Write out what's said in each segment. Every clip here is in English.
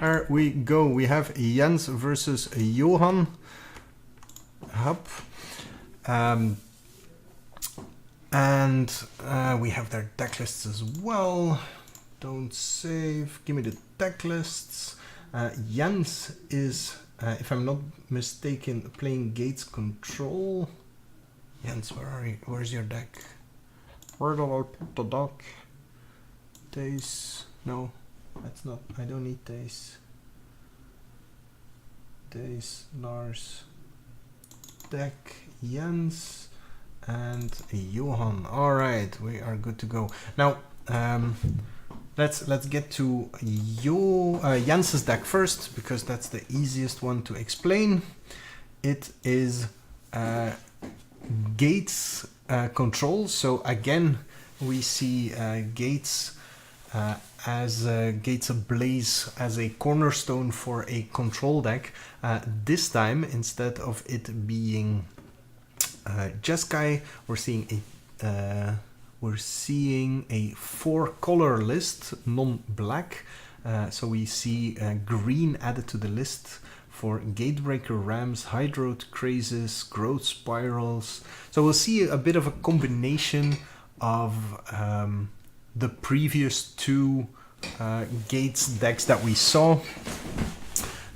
There we go. We have Jens versus Johan. Hup. And we have their deck lists as well. Don't save. Give me the deck lists. Jens is, if I'm not mistaken, playing Gates Control. Jens, where are you? Where's your deck? Where do I put the deck? Days. No, that's not. I don't need days. Days, Lars, deck, Jens, and Johan. All right, we are good to go. Now, let's get to Jens's deck first, because that's the easiest one to explain. It is Gates control. So again, we see Gates as Gates Ablaze as a cornerstone for a control deck. This time, instead of it being Jeskai, we're seeing a 4-color list, non-black. So we see green added to the list for Gatebreaker Rams, Hydroid Crazes, Growth Spirals. So we'll see a bit of a combination of the previous 2 Gates decks that we saw.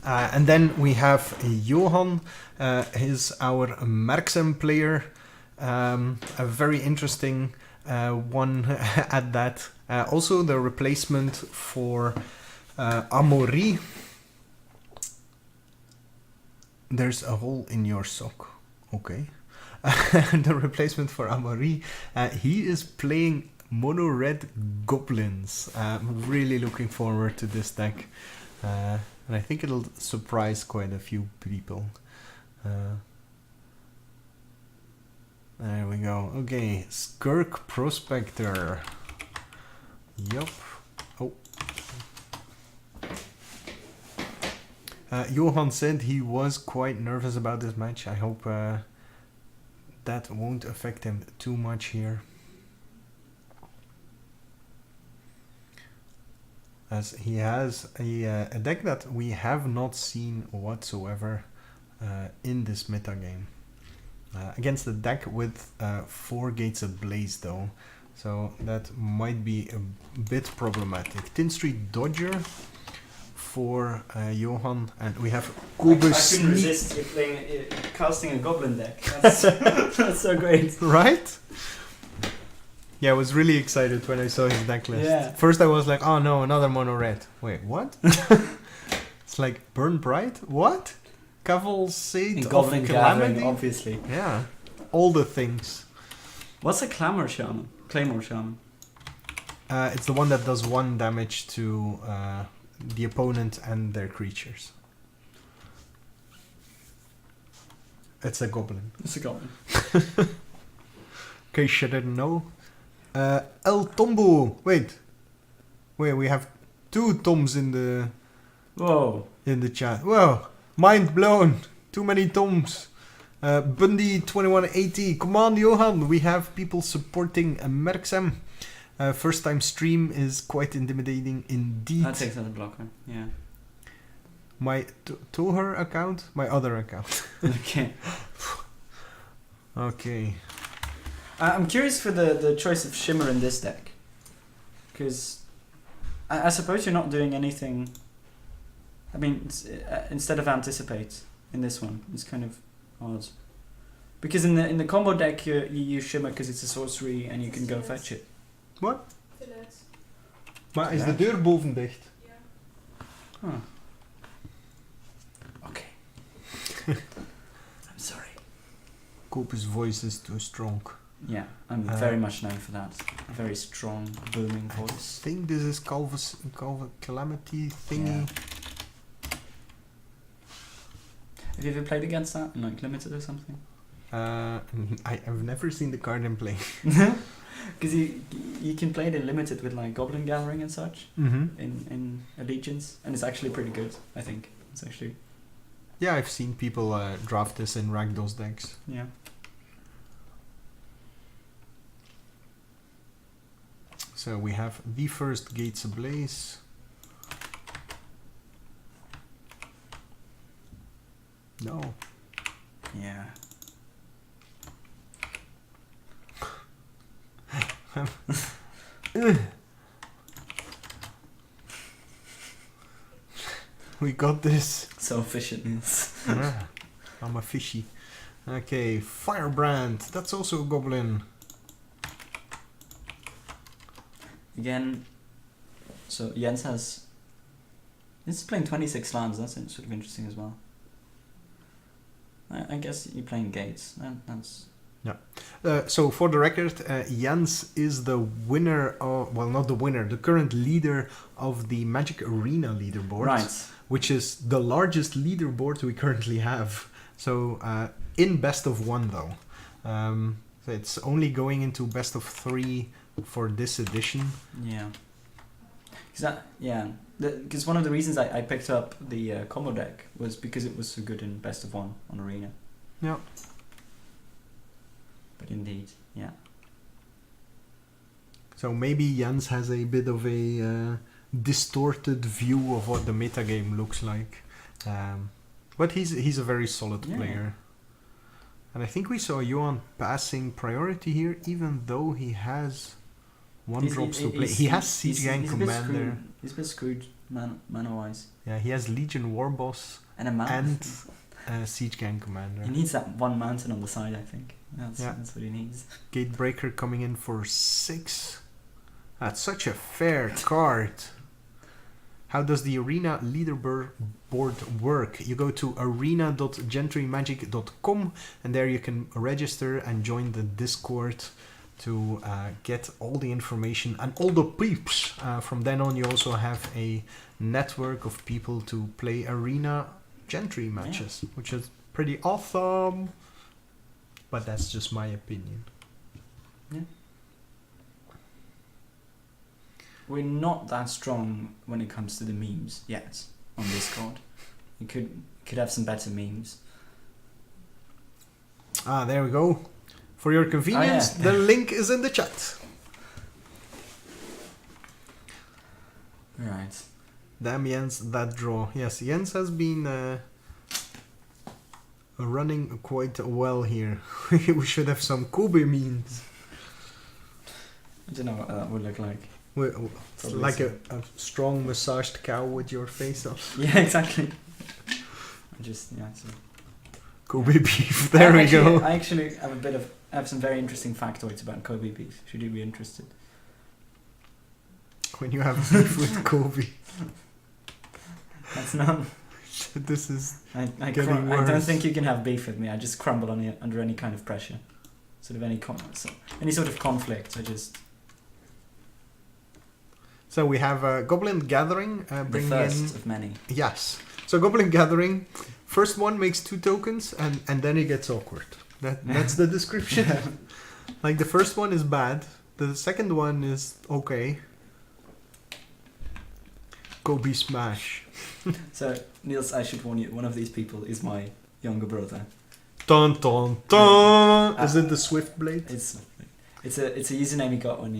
And then we have Johan, he's our Merksem player, a very interesting one at that. Also the replacement for Amaury. There's a hole in your sock. Okay. The replacement for Amaury. He is playing mono red Goblins. I'm really looking forward to this deck. And I think it'll surprise quite a few people. There we go. Okay, Skirk Prospector. Yup. Oh. Johan said he was quite nervous about this match. I hope that won't affect him too much here. As he has a deck that we have not seen whatsoever in this meta game. Against the deck with 4 Gates Ablaze though, so that might be a bit problematic. Tin Street Dodger for Johan, and we have Cobus. I couldn't resist you casting a Goblin deck. That's, that's so great. Right? Yeah, I was really excited when I saw his deck list. Yeah. First I was like, oh no, another mono red. Wait, what? It's like Burn Bright? What? Cavalcade of Calamity? Obviously. Yeah, all the things. What's a Claymore Shaman? It's the one that does 1 damage to the opponent and their creatures. It's a goblin. It's a Goblin. In case you didn't know. El Tombo. Wait, we have 2 Toms in the chat. Whoa, mind blown. Too many Toms. Bundy 2180. Come on, Johan. We have people supporting Merksem. First time stream is quite intimidating indeed. That takes out a blocker. Yeah. My Toher account, my other account. Okay. Okay. I'm curious for the choice of Shimmer in this deck, because I suppose you're not doing anything. I mean, instead of Anticipate in this one, it's kind of odd. Because in the combo deck you use Shimmer because it's a sorcery and you can go fetch it. What? Maar is de deur boven dicht? Ja. Huh. Okay. I'm sorry. Coop's voice is too strong. Yeah, I'm very much known for that. A very strong, booming I voice. think this is Calva's Calamity thingy. Yeah. Have you ever played against that in like Limited or something? I've never seen the card in play. Because you can play it in Limited with like Goblin Gathering and such in Allegiance, and it's actually pretty good. I think it's actually. Yeah, I've seen people draft this in Ragdoll's decks. Yeah. So we have the first Gates Ablaze. No. Yeah. We got this. So efficient, Niels. Yeah, I'm a fishy. Okay, Firebrand. That's also a goblin. Again, so Jens has... This is playing 26 lands, that's sort of interesting as well. I guess you're playing Gates. That's... So for the record, Jens is the winner of... Well, not the winner, the current leader of the Magic Arena leaderboard. Right. Which is the largest leaderboard we currently have. So in best of 1 though. So it's only going into best of 3 for this edition. Yeah. Because one of the reasons I picked up the combo deck was because it was so good in best of 1 on Arena. Yeah. But indeed, yeah. So maybe Jens has a bit of a distorted view of what the metagame looks like. But he's a very solid player. And I think we saw Johan passing priority here, even though he has drops to play. He has Siege Gang Commander. He's a bit screwed mana-wise. Yeah, he has Legion Warboss and a mountain. And Siege Gang Commander. He needs that one mountain on the side, I think. That's what he needs. Gatebreaker coming in for 6. That's such a fair card. How does the Arena leaderboard work? You go to arena.gentrymagic.com and there you can register and join the Discord to get all the information and all the peeps. From then on, you also have a network of people to play Arena Gentry matches, which is pretty awesome. But that's just my opinion. Yeah. We're not that strong when it comes to the memes yet on Discord. You could have some better memes. There we go. For your convenience, the link is in the chat. Right. Damn Jens, that draw. Yes, Jens has been running quite well here. We should have some Kobe memes. I don't know what that would look like. Like a strong massaged cow with your face on. Yeah, exactly. Kobe beef. There we go. I actually have some very interesting factoids about Kobe beef. Should you be interested? When you have beef with Kobe. That's none. This is I getting worse. I don't think you can have beef with me. I just crumble under any kind of pressure. Sort of any sort of conflict. So we have Goblin Gathering. The first of many. Yes. So Goblin Gathering, first one makes 2 tokens and then it gets awkward. That's the description. Like the first one is bad. The second one is okay. Kobe Smash. So Niels, I should warn you, one of these people is my younger brother. Dun dun dun! Is it the Swift Blade? It's a username he got when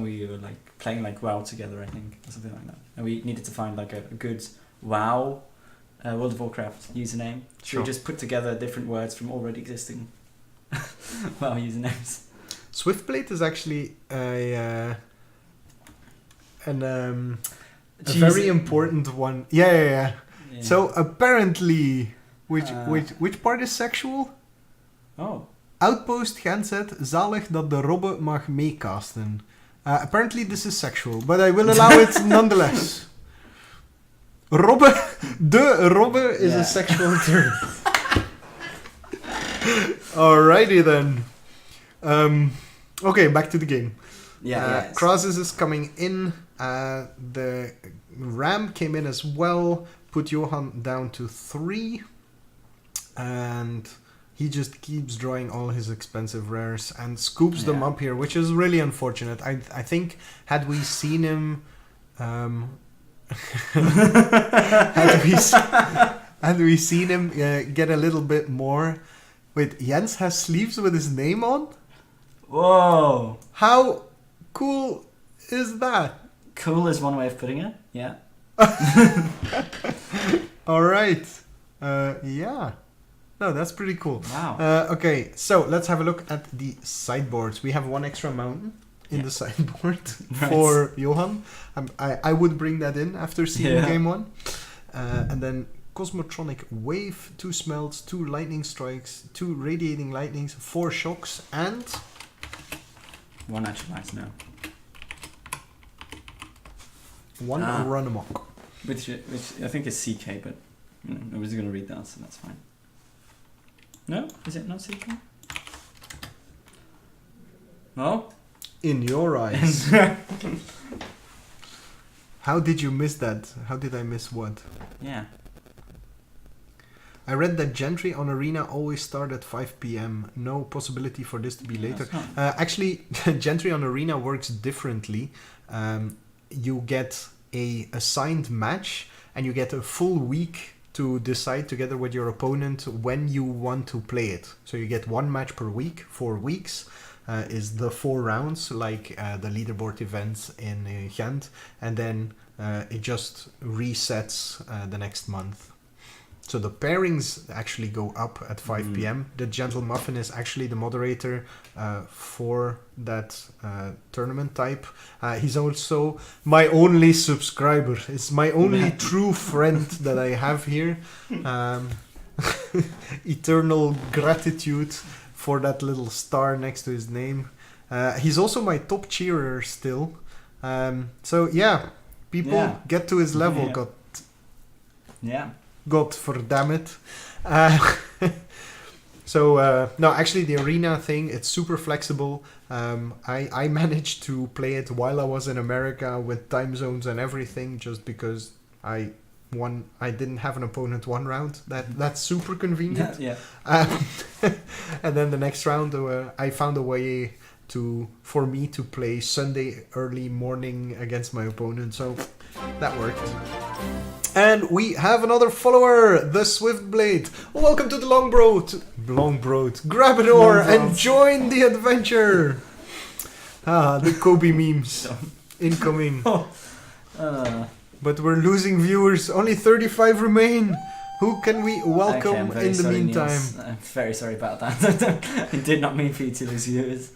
we were like playing like WoW together, I think, or something like that. And we needed to find like a good WoW, World of Warcraft username. So we just put together different words from already existing WoW usernames. Swiftblade is actually a very important one. Yeah. So apparently, which part is sexual? Oh. Outpost Genset, zalig dat de Robbe mag meecasten. Apparently this is sexual, but I will allow it nonetheless. Robbe, de Robbe is a sexual term. Alrighty then. Okay, back to the game. Crosses is coming in. The Ram came in as well. Put Johan down to 3. And he just keeps drawing all his expensive rares and scoops them up here, which is really unfortunate. I think had we seen him... had we seen him get a little bit more... Wait, Jens has sleeves with his name on? Whoa! How cool is that? Cool is one way of putting it, yeah. Alright. Yeah. No, that's pretty cool. Wow. Okay, so let's have a look at the sideboards. We have one extra mountain in the sideboard for Johan. I would bring that in after seeing game 1. And then Cosmotronic Wave, 2 smelts, 2 lightning strikes, 2 radiating lightnings, 4 shocks, and 1 actualize now. 1 run amok. Which I think is CK, but nobody's going to read that, so that's fine. No? Is it not CK? No? In your eyes. How did you miss that? How did I miss what? Yeah. I read that Gentry on Arena always start at 5 p.m. No possibility for this to be later. Actually, Gentry on Arena works differently. You get a assigned match and you get a full week to decide together with your opponent when you want to play it. So you get 1 match per week, 4 weeks. Is the 4 rounds like the leaderboard events in Ghent, and then it just resets the next month. So the pairings actually go up at 5 p.m. The Gentle Muffin is actually the moderator for that tournament type. He's also my only subscriber. It's my only true friend that I have here. Eternal gratitude for that little star next to his name. He's also my top cheerer still. So yeah, people get to his level. God for damn it. No, actually the arena thing, it's super flexible. I managed to play it while I was in America with time zones and everything, just because I didn't have an opponent 1 round. That's super convenient. And then the next round, I found a way for me to play Sunday early morning against my opponent. So that worked. And we have another follower, the Swiftblade. Welcome to the Longbroad. Grab an oar and join the adventure. The Kobe memes incoming. But we're losing viewers. Only 35 remain. Who can we welcome in the meantime? Niels. I'm very sorry about that. I did not mean for you to lose viewers.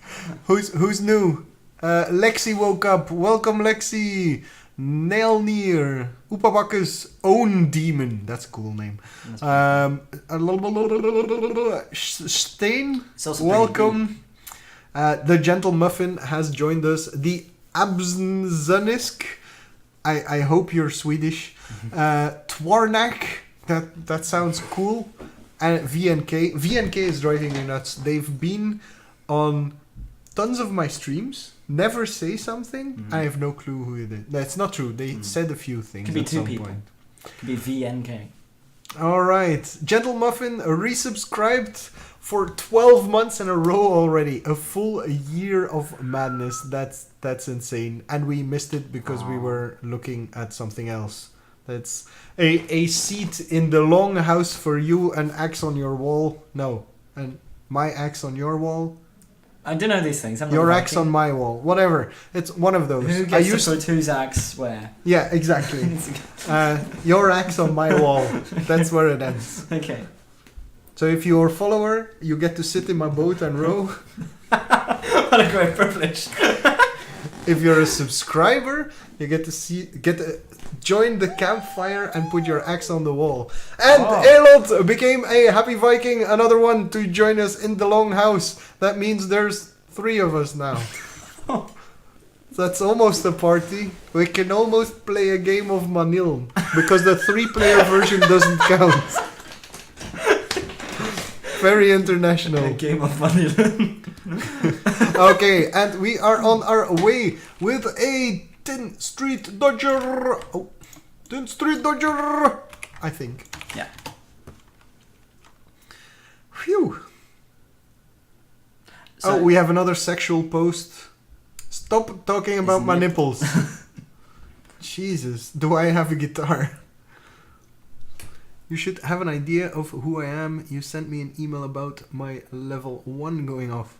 Who's new? Lexi woke up. Welcome, Lexi. Nailneer. Oepabakkes Own Demon. That's a cool name. Steen. Welcome. The Gentle Muffin has joined us. The Abzanisk. I hope you're Swedish. Twarnak, that sounds cool. And VNK. VNK is driving me nuts. They've been on tons of my streams. Never say something. I have no clue who it is. That's not true. They said a few things. Could be at 2 some people. point. Could be VNK. Alright. Gentle Muffin resubscribed for 12 months in a row already. A full year of madness. That's insane. And we missed it because we were looking at something else. That's a seat in the long house for you, an axe on your wall. No. And my axe on your wall. I don't know these things. Your axe on my wall. Whatever. It's one of those. Who gets to put whose axe where? Yeah, exactly. Your axe on my wall. That's where it ends. Okay. So if you're a follower, you get to sit in my boat and row. What a great privilege. If you're a subscriber, you get to join the campfire and put your axe on the wall. And Elot became a happy Viking, another one to join us in the long house. That means there's 3 of us now. That's almost a party. We can almost play a game of Manil, because the 3-player version doesn't count. Very international. A game of Manil. Okay, and we are on our way with a Tin Street Dodger. Oh, Tin Street Dodger, I think. Yeah. Phew. So, we have another sexual post. Stop talking about my nipples. Jesus, do I have a guitar? You should have an idea of who I am. You sent me an email about my level 1 going off.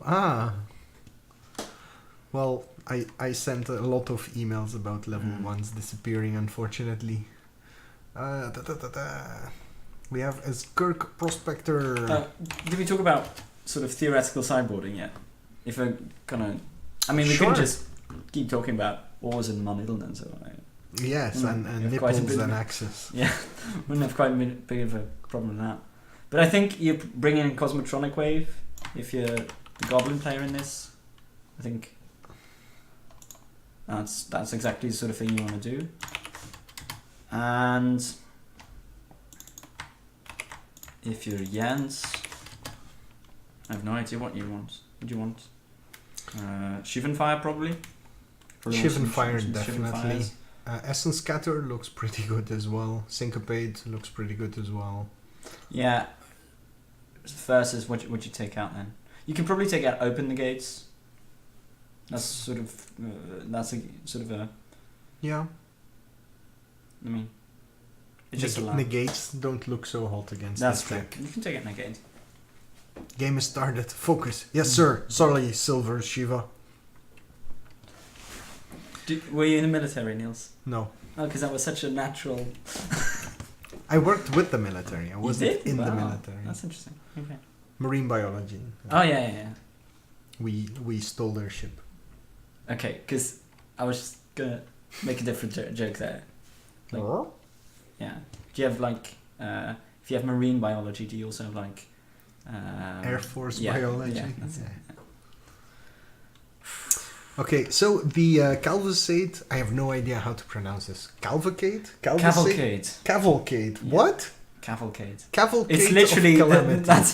Well, I sent a lot of emails about level 1s disappearing, unfortunately. We have a Skirk Prospector. Did we talk about sort of theoretical sideboarding yet? If we're gonna, I mean, we Sure. could just keep talking about ores and non-Idle and so on. Yes, and we have quite a nipples bit and of- axes. Yeah, wouldn't have quite a big of a problem with that. But I think you bring in Cosmotronic Wave if you're the Goblin player in this. I think that's exactly the sort of thing you want to do. And if you're Jens, I have no idea what you want. What do you want? Shivan probably. Probably want Shivan Fire, some definitely. Fires. Essence Scatter looks pretty good as well. Syncopate looks pretty good as well. Yeah. Versus what you take out then? You can probably take out Open the Gates. That's sort of a. Yeah. I mean, it's just a lot. Negates don't look so hot against That's this true. deck. You can take out Negate. Game is started. Focus. Yes, sir. Sorry, Silver Shiva. Were you in the military, Niels? No. Oh, because that was such a natural. I worked with the military. I wasn't did? in the Wow. military. That's interesting. Okay. Marine biology. Oh yeah. We stole their ship. Okay, because I was just gonna make a different joke there. Like, yeah. Do you have like if you have marine biology, do you also have like Air Force yeah, biology. Yeah, that's it. Okay, so the Calvacade, I have no idea how to pronounce this. Cavalcade? Cavalcade. Cavalcade. Yeah. What? Cavalcade. Cavalcade It's literally of calamity. that's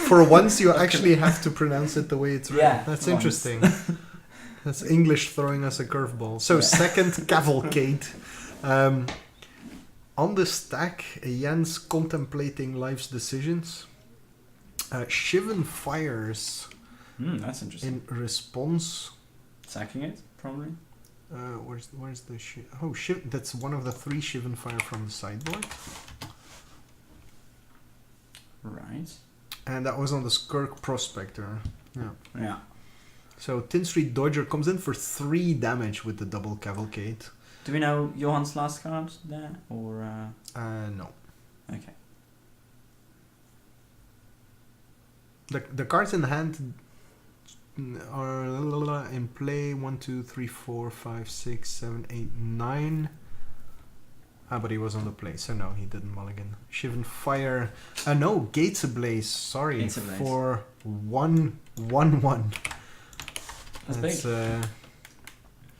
For once, you actually have to pronounce it the way it's written. Yeah, That's once. interesting. That's English throwing us a curveball. So, Yeah. second Cavalcade. On the stack, Jens contemplating life's decisions. Shivan fires that's interesting. in response. Sacking it, probably. Where's the Shiv? That's one of the 3 Shivan fire from the sideboard. Right. And that was on the Skirk Prospector. Yeah. Yeah. So Tin Street Dodger comes in for 3 damage with the double Cavalcade. Do we know Johan's last card there, or? No. Okay. The cards in hand are in play 1, 2, 3, 4, 5, 6, 7, 8, 9. But he was on the play, so no, he didn't mulligan. Shivan Fire. No, Gates Ablaze. Sorry, Gates Ablaze. for 1/1/1. That's big.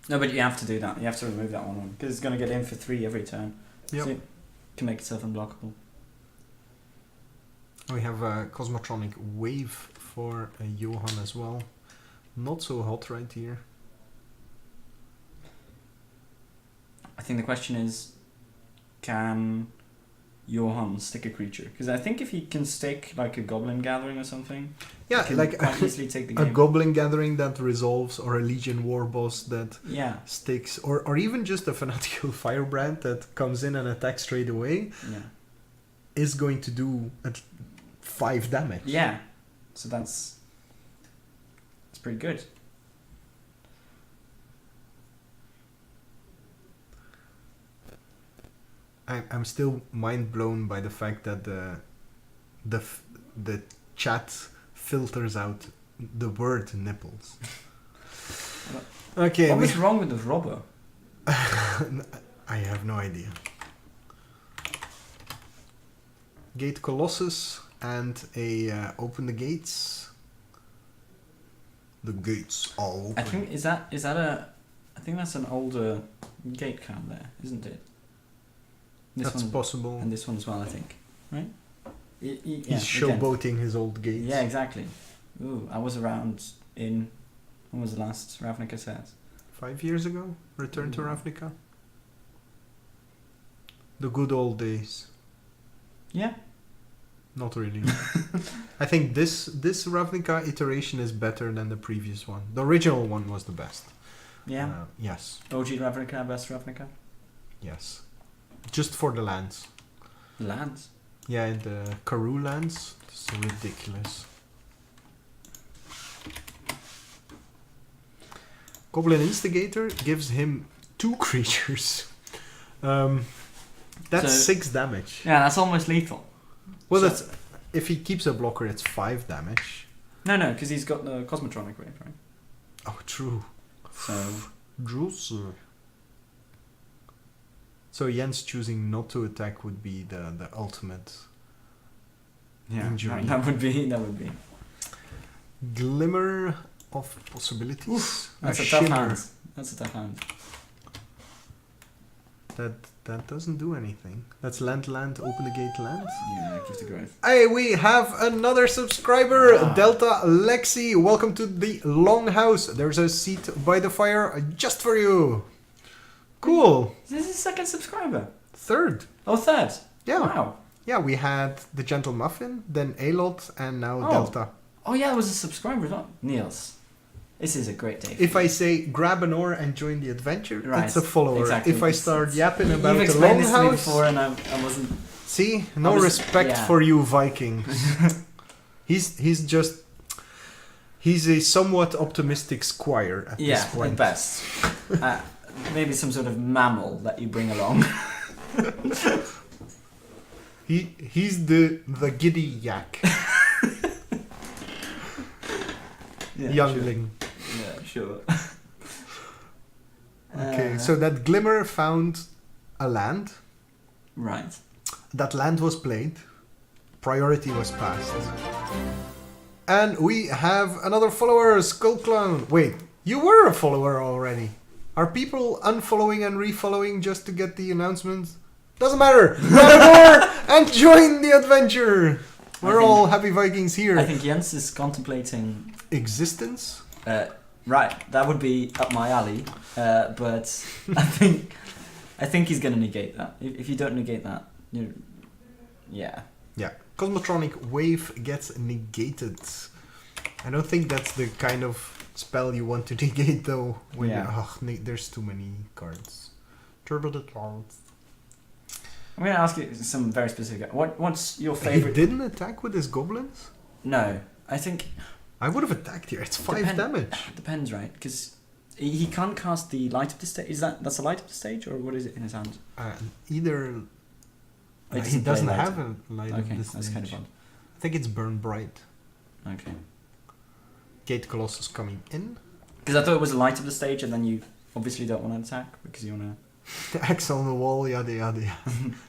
No, but you have to do that. You have to remove that one because it's going to get in for 3 every turn. Yep. So you can make itself unblockable. We have a Cosmotronic Wave for Johan as well. Not so hot right here. I think the question is, can Johan stick a creature? Because I think if he can stick like a Goblin Gathering or something, Yeah, he can like quite easily take the a game. Goblin Gathering that resolves, or a Legion War Boss that Yeah. sticks, or even just a Fanatical Firebrand that comes in and attacks straight away, Yeah. is going to do 5 damage. Yeah. So that's pretty good. I'm still mind blown by the fact that the chat filters out the word nipples. Okay, What was wrong with the robber? I have no idea. Gate Colossus and a Open the Gates. The gates are open. I think is that I think that's an older gate card there, isn't it? This That's one, possible. and this one as well, I think. Right? Yeah, He's again. showboating his old gates. Yeah, exactly. Ooh, I was around in. When was the last Ravnica set? 5 years ago, Return to Ooh. Ravnica. The good old days. Yeah. Not really. I think this Ravnica iteration is better than the previous one. The original one was the best. Yeah. Yes. OG Ravnica, best Ravnica. Yes. Just for the lands. Lands. Yeah, the Karoo lands. It's ridiculous. Goblin Instigator gives him 2 creatures. That's So- 6 damage. Yeah, that's almost lethal. Well, So- that's if he keeps a blocker, it's 5 damage. No, because he's got the Cosmotronic wave, right? Oh, true. So Juice. So Jens choosing not to attack would be the ultimate yeah, injury. that would be. Glimmer of possibilities. That's a shimmer. tough hand. That's a tough hand. That doesn't do anything. That's land, open the gate, land. Yeah, gives the growth. Hey, we have another subscriber, Ah. Delta Lexi. Welcome to the Longhouse. There's a seat by the fire just for you. Cool. This is his second subscriber. 3rd. Oh, third. Yeah. Wow. Yeah, we had the Gentle Muffin, then Alot, and now Oh. Delta. Oh yeah, it was a subscriber as well. Niels, this is a great day. If I say grab an oar and join the adventure, Right, it's a follower. exactly. If I start yapping You've about the explained this to me Longhouse, before, and I wasn't. see, no I was- respect yeah. for you Vikings. He's a somewhat optimistic squire at Yeah, this point. at best. Maybe some sort of mammal that you bring along. He's the giddy yak. Yeah, Youngling. Sure. Yeah, sure. Okay, so that Glimmer found a land. Right. That land was played. Priority was passed. And we have another follower, Skull Clown. Wait, you were a follower already. Are people unfollowing and refollowing just to get the announcement? Doesn't matter. Grab a door and join the adventure. We're all happy Vikings here. I think Jens is contemplating. Existence? Right, that would be up my alley. But I think he's going to negate that. If you don't negate that, yeah. Yeah. Cosmotronic Wave gets negated. I don't think that's the kind of spell you want to negate though. When there's too many cards. Turbo the cards. I'm going to ask you some very specific. What's your He favorite? didn't attack with his goblins? No, I think I would have attacked here. It's 5 damage. depends, right? Because he can't cast the light of the stage. That's the light of the stage, or what is it in his hand? Either Oh, he doesn't play light. have a light of Okay, this that's kind of stage. odd. I think it's Burn Bright. Okay. Gate Colossus coming in. Because I thought it was a light of the stage, and then you obviously don't want to attack because you want Axe on the wall, yada yada yada.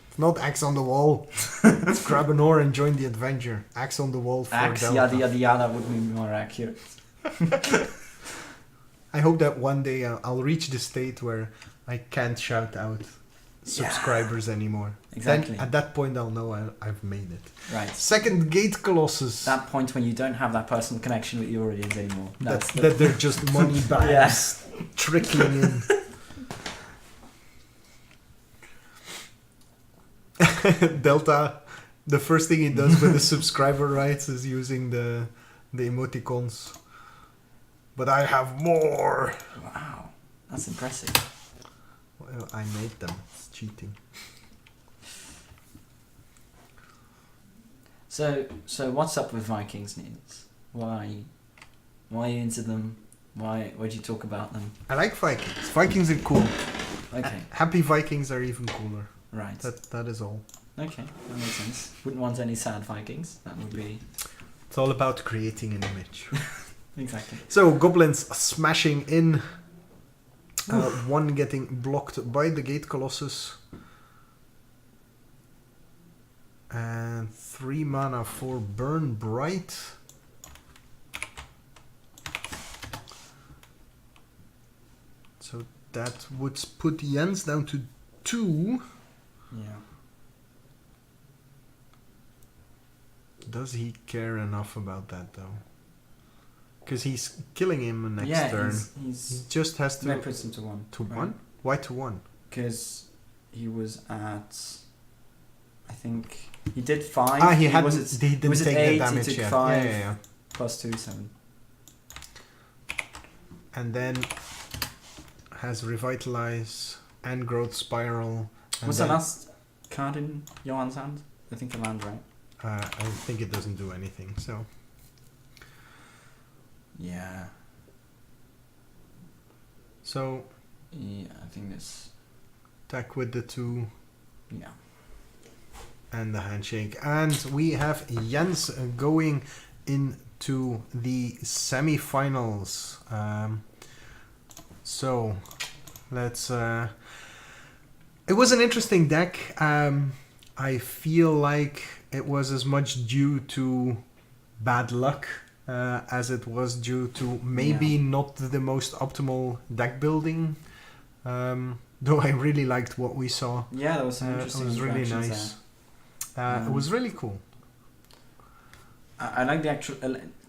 It's not axe on the wall. It's grab an oar and join the adventure. Axe on the wall for to. Axe, Delta. yada yada yada would be more accurate. I hope that one day I'll reach the state where I can't shout out subscribers anymore. Exactly. Then at that point I'll know I've made it. Right. Second Gate Colossus. That point when you don't have that personal connection with your audience anymore. That they're just money bags trickling in. Delta, the first thing he does with the subscriber rights is using the emoticons. But I have more. Wow, that's impressive. Well, I made them. It's cheating. So what's up with Vikings news? Why are you into them? Why do you talk about them? I like Vikings. Vikings are cool. Okay, Happy Vikings are even cooler. right. That is all. Okay, that makes sense. Wouldn't want any sad Vikings. That would be It's all about creating an image. exactly. So Goblins smashing in. One getting blocked by the Gate Colossus. And 3 mana for Burn Bright. So that would put Jens down to 2. Yeah. Does he care enough about that though? Because he's killing him next Yeah, turn. He he's just has to... that puts him to 1. To 1? Why to 1? Because he was at, I think he did 5. He was didn't was it take 8, the he damage took yet. 5. Yeah. Plus 2, 7. And then has Revitalize and Growth Spiral. And What's the then, last card in Johan's hand? I think a land, right? I think it doesn't do anything, so... Yeah. So, Yeah, I think this. attack with the 2. Yeah. And the handshake. And we have Jens going into the semi-finals. So let's... it was an interesting deck. I feel like it was as much due to bad luck as it was due to maybe not the most optimal deck building. Though I really liked what we saw. Yeah, there was some interesting it was really interactions nice. It was really cool. I like the actual...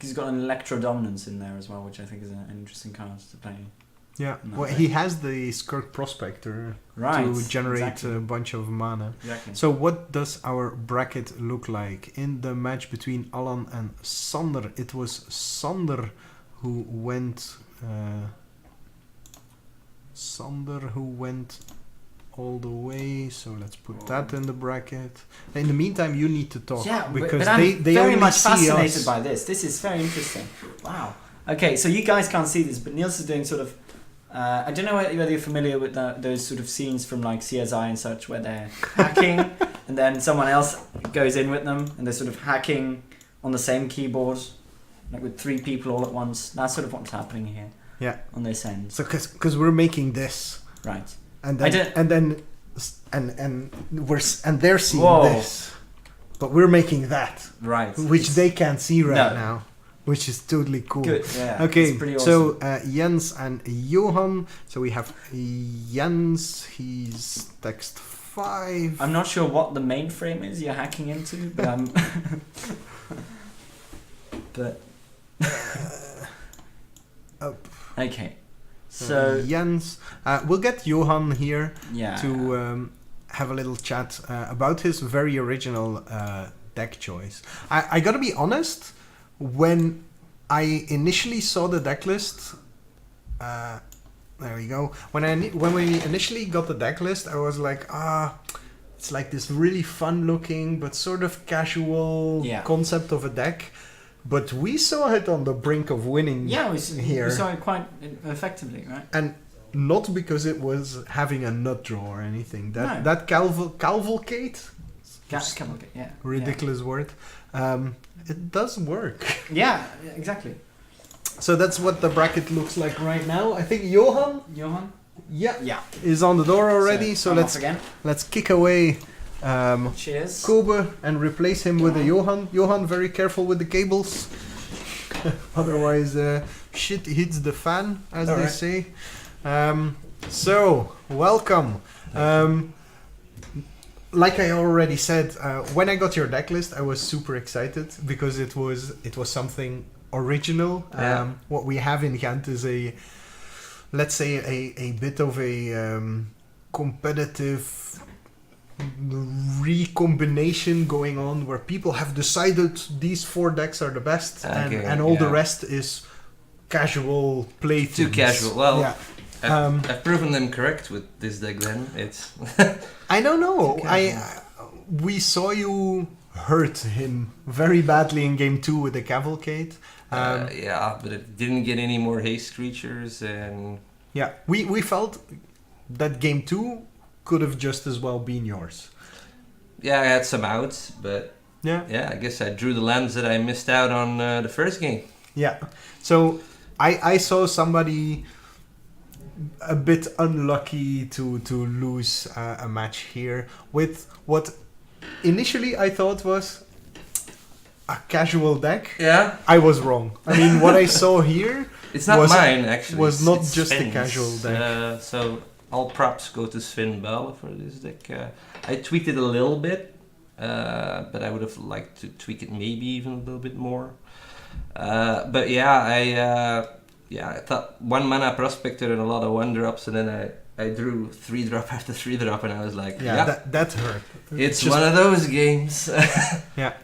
He's got an Electro Dominance in there as well, which I think is an interesting card to play. Yeah, well, he has the Skirk Prospector to generate a bunch of mana. Exactly. So what does our bracket look like? In the match between Alan and Sander, it was Sander who went... all the way, so let's put that in the bracket. In the meantime, you need to talk, because but they very only much see fascinated us. by this. This is very interesting. Wow. Okay, so you guys can't see this, but Niels is doing sort of... I don't know whether you're familiar with those sort of scenes from like CSI and such, where they're hacking, and then someone else goes in with them, and they're sort of hacking on the same keyboard, like with 3 people all at once. That's sort of what's happening here. Yeah. On this end. So, because we're making this, right, and then they're seeing Whoa. this, but we're making that, right, which they can't see right now, which is totally cool. Good, yeah. Okay, it's pretty awesome. so Jens and Johan. So we have Jens. He's text 5. I'm not sure what the mainframe is you're hacking into, but but okay. So Jens, we'll get Johan here yeah, to have a little chat about his very original deck choice. I gotta be honest, when I initially saw the deck list, there we go. When we initially got the deck list, I was like, it's like this really fun looking but sort of casual concept of a deck. But we saw it on the brink of winning. Yeah, we here. We saw it quite effectively, right? And not because it was having a nut draw or anything. That cavalcade, Cavalcade, yeah. ridiculous word. It does work. Yeah, exactly. So that's what the bracket looks like right now. I think Johan, yeah, is on the door already. So let's kick away. Cheers. Kobe and replace him with a Johan. Johan, very careful with the cables. Otherwise, shit hits the fan, as they say. So, welcome. Like I already said, when I got your deck list, I was super excited because it was something original. What we have in Ghent is a bit of a competitive recombination going on where people have decided these 4 decks are the best and all the rest is casual play. Too casual. Well, I've proven them correct with this deck then. It's I don't know. We saw you hurt him very badly in game 2 with the cavalcade. but it didn't get any more haste creatures and we felt that game 2 could have just as well been yours. Yeah, I had some outs, but I guess I drew the lands that I missed out on the first game. Yeah, so I saw somebody a bit unlucky to lose a match here with what initially I thought was a casual deck. Yeah, I was wrong. I mean, what I saw here it's not mine actually. Was not it's just Sven's. a casual deck. So all props go to Sven Bell for this deck. I tweaked it a little bit, but I would have liked to tweak it maybe even a little bit more. But I thought 1 mana Prospector and a lot of 1-drops, and then I drew 3-drop after 3-drop, and I was like, that hurt. It's just one of those games.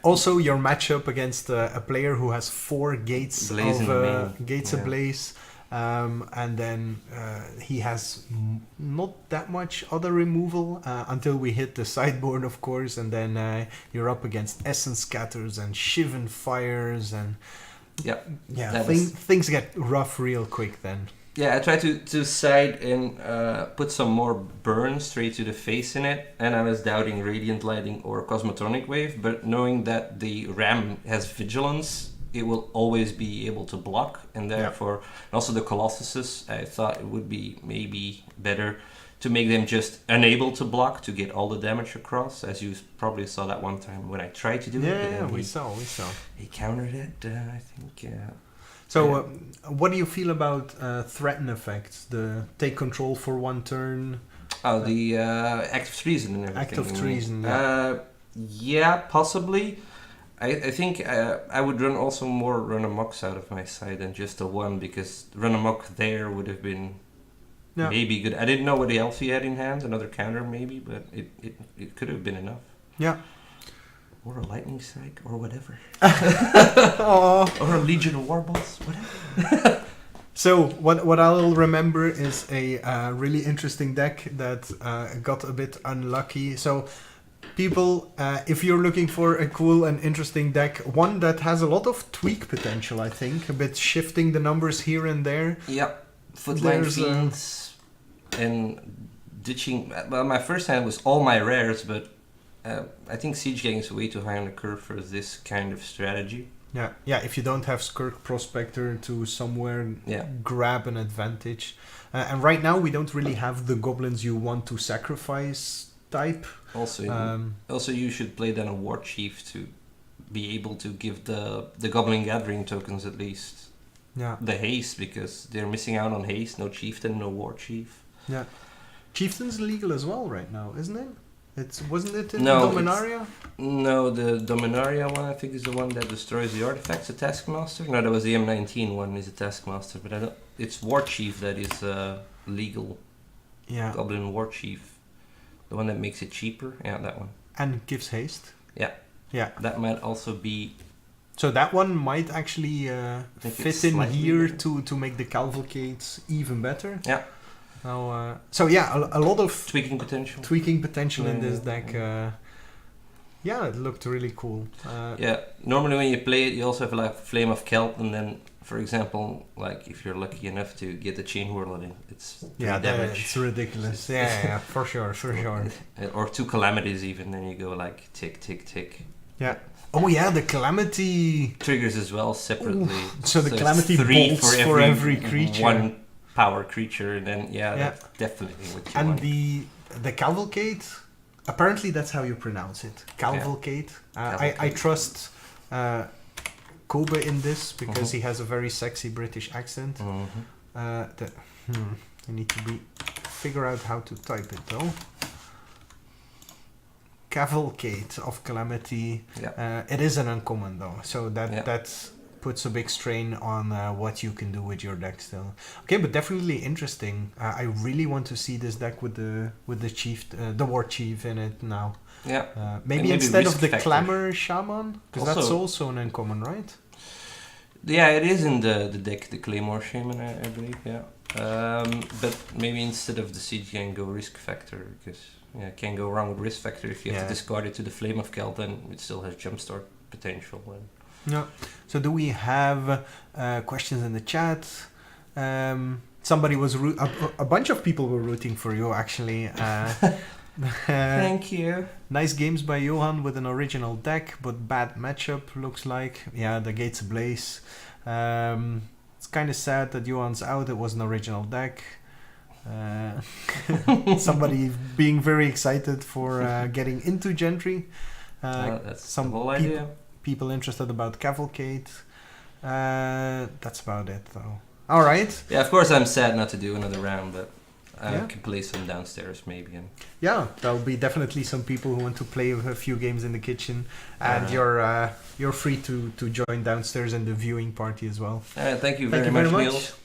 Also, your matchup against a player who has 4 gates ablaze. And then he has not that much other removal until we hit the sideboard, of course, and then you're up against Essence Scatters and Shivan Fires, and things get rough real quick then. Yeah, I tried to side and put some more burn straight to the face in it, and I was doubting Radiant Lighting or Cosmotonic Wave, but knowing that the Ram has Vigilance, it will always be able to block, and therefore, and also the Colossuses, I thought it would be maybe better to make them just unable to block to get all the damage across, as you probably saw that one time when I tried to do it. Yeah, we saw. He countered it, I think, yeah. So, what do you feel about threaten effects? The take control for one turn. Oh, the Act of Treason and everything. Act of Treason. Yeah, possibly. I think I would also run amoks out of my side than just a one, because run amok there would have been maybe good. I didn't know what else he had in hand, another counter maybe, but it could have been enough. Yeah. Or a lightning strike, or whatever. Or a Legion of Warballs, whatever. So what I'll remember is a really interesting deck that got a bit unlucky. So people, if you're looking for a cool and interesting deck, one that has a lot of tweak potential, I think, a bit shifting the numbers here and there. Yeah, Footline Fiends and ditching. Well, my first hand was all my rares, but I think Siege Gang is way too high on the curve for this kind of strategy. Yeah. If you don't have Skirk Prospector to somewhere grab an advantage, and right now we don't really have the goblins you want to sacrifice type. Also, you should play then a War Chief to be able to give the Goblin Gathering tokens at least. Yeah. The haste, because they're missing out on haste. No Chieftain, no War Chief. Yeah. Chieftain's legal as well right now, isn't it? Wasn't it in Dominaria? No, the Dominaria one I think is the one that destroys the artifacts, a Taskmaster. No, that was the M19 one, is a Taskmaster, but it's War Chief that is legal. Yeah. Goblin War Chief. The one that makes it cheaper. Yeah, that one. And gives haste. Yeah. Yeah. That might also be... So that one might actually fit in here to make the cavalcades even better. Yeah. Now, a lot of tweaking potential in this deck. It looked really cool. Normally when you play it, you also have like Flame of Kelp, and then, for example, like if you're lucky enough to get the Chain Whirl in, it's damage. It's ridiculous. Yeah, for sure. Or 2 Calamities even, then you go like tick, tick, tick. Yeah. Oh yeah, the Calamity triggers as well separately. Ooh. So the Calamity bolts for every creature. One power creature, and then that's definitely what you want. And the Cavalcade, apparently that's how you pronounce it. Cavalcade. I trust Kobe in this because he has a very sexy British accent. I need to figure out how to type it though. Cavalcade of Calamity. It is an uncommon though, so that puts a big strain on what you can do with your deck still. Okay, but definitely interesting. I really want to see this deck with the chief, the War Chief in it now. Yeah. Maybe instead of the Clamor Shaman, because that's also an uncommon, right? Yeah, it is in the deck, the Claymore Shaman, I believe. Yeah. But maybe instead of the Siege Gang, go Risk Factor, because can't go wrong with Risk Factor. If you have to discard it to the Flame of Kelp, then it still has Jumpstart potential. Yeah. So do we have questions in the chat? Somebody was a bunch of people were rooting for you actually. Thank you. Nice games by Johan with an original deck, but bad matchup looks like. Yeah, the Gates Ablaze. It's kind of sad that Johan's out. It was an original deck. Somebody being very excited for getting into Gentry. That's some the whole idea. People interested about Cavalcade. That's about it though. Alright. Yeah, of course I'm sad not to do another round, but I can play some downstairs maybe. Yeah, there'll be definitely some people who want to play a few games in the kitchen, and you're free to join downstairs in the viewing party as well. Thank you very much, Niels.